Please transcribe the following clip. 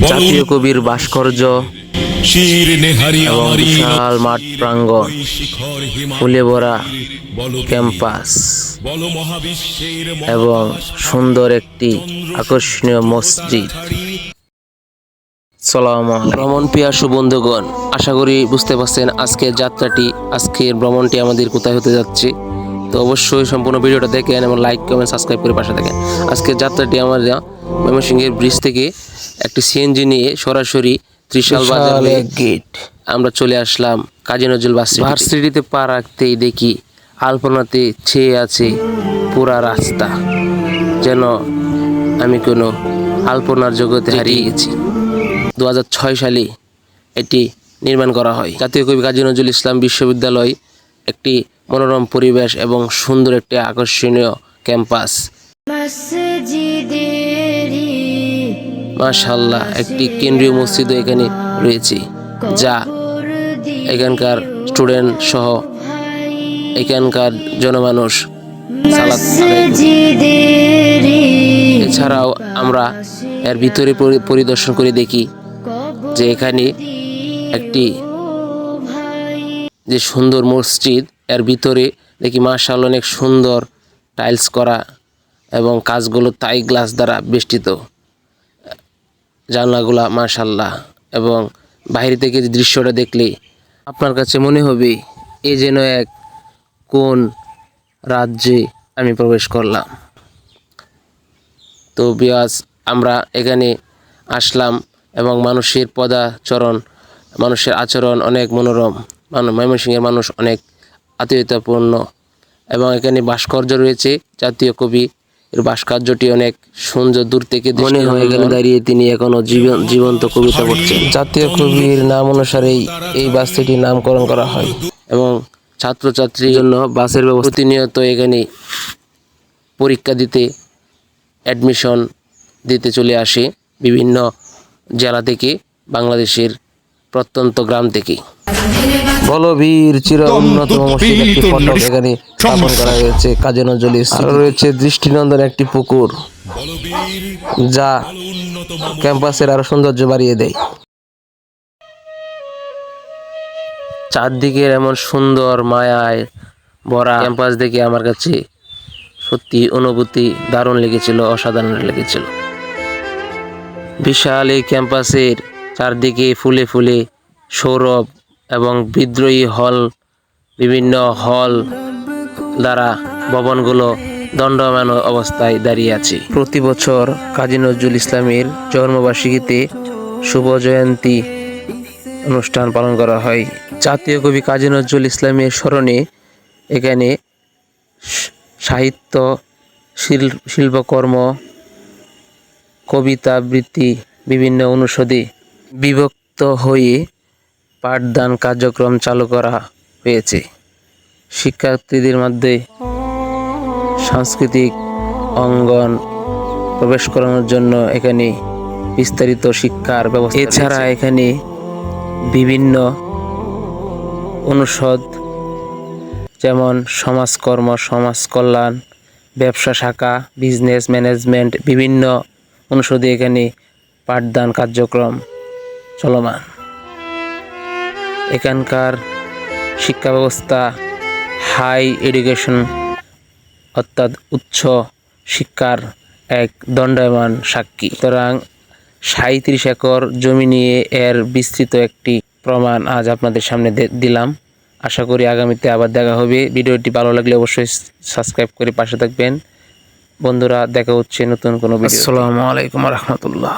জাতীয় কবির ভাস্কর্য এবং বিশাল মাঠ প্রাঙ্গণ, ফুলে ভরা ক্যাম্পাস এবং সুন্দর একটি আকর্ষণীয় মসজিদ। ভ্রমণ পিয়াসু বন্ধুগণ, আশা করি বুঝতে পারছেন আজকের ভ্রমণটি আমাদের কোথায় হতে যাচ্ছে। তো অবশ্যই সম্পূর্ণ ভিডিওটা দেখেন এবং লাইক কমেন্ট সাবস্ক্রাইব করে পাশে থাকেন। আজকের যাত্রাটি আমরা ময়মনসিংহের ব্রিজ থেকে একটি সিএনজি নিয়ে সরাসরি ত্রিশাল বাজার গেট আমরা চলে আসলাম কাজী নজরুল ভার্সিটিতে পা রাখতেই দেখি আলপনাতে ছেয়ে আছে পুরা রাস্তা, যেন আমি কোনো আলপনার জগতে হারিয়ে গেছি। 2006 সালে এটি নির্মাণ করা হয়। জাতীয় কবি কাজী নজরুল ইসলাম বিশ্ববিদ্যালয় একটি মনোরম পরিবেশ এবং সুন্দর একটি আকর্ষণীয় ক্যাম্পাস। মাশাআল্লাহ, একটি কেন্দ্রীয় মসজিদও এখানে রয়েছে, যা এখানকার স্টুডেন্ট সহ এখানকার জনমানুষ সালাত আদায় করে। এছাড়াও আমরা এর ভিতরে পরিদর্শন করে দেখি যে এখানে একটি যে সুন্দর মসজিদ, এর ভিতরে দেখি মাশাআল্লাহ অনেক সুন্দর টাইলস করা এবং কাজগুলো তাই গ্লাস দ্বারা বেষ্টিত, জানলাগুলা মাশাআল্লাহ। এবং বাইরে থেকে যে দৃশ্যটা দেখলে আপনার কাছে মনে হবে এ যেন এক কোন রাজ্যে আমি প্রবেশ করলাম। তো বিয়াস আমরা এখানে আসলাম এবং মানুষের মানুষের আচরণ অনেক মনোরম, ময়মনসিংহের মানুষ অনেক আতিথেয়তাপূর্ণ এবং এখানে ভাস্কর্য রয়েছে। জাতীয় কবি এর ভাস্কর্যটি অনেক সুন্দর, দূর থেকে মনে হয় এখানে দাঁড়িয়ে তিনি এখনো জীবন্ত কবিতা পড়ছেন। জাতীয় কবির নাম অনুসারেই এই বাসটির নামকরণ করা হয় এবং ছাত্রছাত্রীর জন্য বাসের ব্যবস্থা। প্রতিনিয়ত এখানে পরীক্ষা দিতে, অ্যাডমিশন দিতে চলে আসে বিভিন্ন জেলা থেকে, বাংলাদেশের প্রত্যন্ত গ্রাম থেকে। বলবীর চির উন্নতম মসজিদ একটি ফটক এখানে স্থাপন করা হয়েছে কাজী নজরুল ইসলাম। রয়েছে দৃষ্টিনন্দন একটি পুকুর, যা ক্যাম্পাসের আরো সৌন্দর্য বাড়িয়ে দেয়। চারদিকের এমন সুন্দর মায়ায় ভরা ক্যাম্পাস দেখে আমার কাছে সত্যি অনুভূতি দারুণ লেগেছিল, অসাধারণ লেগেছিল। বিশাল এই ক্যাম্পাসের চারদিকে ফুলে ফুলে সৌরভ এবং বিদ্রোহী বিভিন্ন হল দ্বারা ভবনগুলো দণ্ডায়মান অবস্থায় দাঁড়িয়ে আছে। প্রতি বছর কাজী নজরুল ইসলামের জন্মবার্ষিকীতে শুভ জয়ন্তী অনুষ্ঠান পালন করা হয়। জাতীয় কবি কাজী নজরুল ইসলামের স্মরণে এখানে সাহিত্য, শিল্পকর্ম, কবিতা আবৃত্তি বিভিন্ন অনুষদে বিভক্ত হয়ে পাঠদান কার্যক্রম চালু করা হয়েছে। শিক্ষার্থীদের মধ্যে সাংস্কৃতিক অঙ্গন প্রবেশ করানোর জন্য এখানে বিস্তারিত শিক্ষার ব্যবস্থা। এছাড়া এখানে বিভিন্ন অনুষদ যেমন সমাজকর্ম, সমাজ কল্যাণ, ব্যবসা শাখা, বিজনেস ম্যানেজমেন্ট, বিভিন্ন অনুষদে এখানে পাঠদান কার্যক্রম চলমান। এখানকার শিক্ষা ব্যবস্থা হাই এডুকেশন অর্থাৎ উচ্চ শিক্ষার এক দণ্ডায়মান সাক্ষী। সুতরাং 37 একর জমি নিয়ে এর বিস্তৃত একটি প্রমাণ আজ আপনাদের সামনে দিলাম। আশা করি আগামীতে আবার দেখা হবে। ভিডিওটি ভালো লাগলে অবশ্যই সাবস্ক্রাইব করে পাশে থাকবেন। বন্ধুরা, দেখা হচ্ছে নতুন কোনো ভিডিও। আসসালামু আলাইকুম ওয়া রাহমাতুল্লাহ।